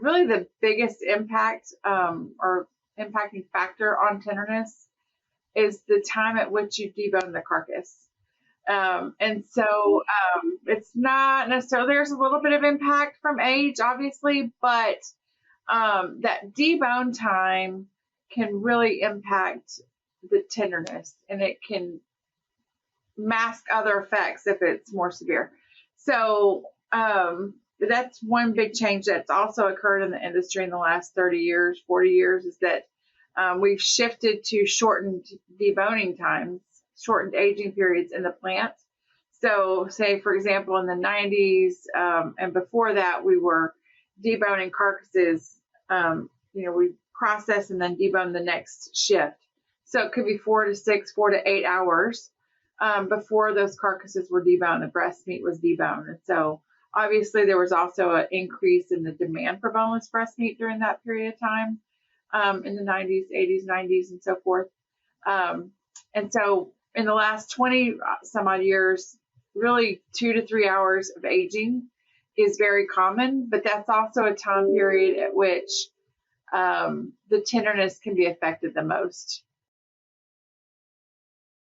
really the biggest impact or impacting factor on tenderness is the time at which you debone the carcass. And so it's not necessarily, there's a little bit of impact from age, obviously, but that debone time can really impact the tenderness, and it can mask other effects if it's more severe. So that's one big change that's also occurred in the industry in the last 30 years, 40 years, is that we've shifted to shortened deboning times, shortened aging periods in the plant. So say, for example, in the 90s and before that, we were deboning carcasses, we process and then debone the next shift. So it could be 4 to 6, 4 to 8 hours before those carcasses were deboned, the breast meat was deboned. And so obviously there was also an increase in the demand for boneless breast meat during that period of time in the 90s, 80s, 90s, and so forth. And so in the last 20 some odd years, really 2 to 3 hours of aging is very common, but that's also a time period at which the tenderness can be affected the most.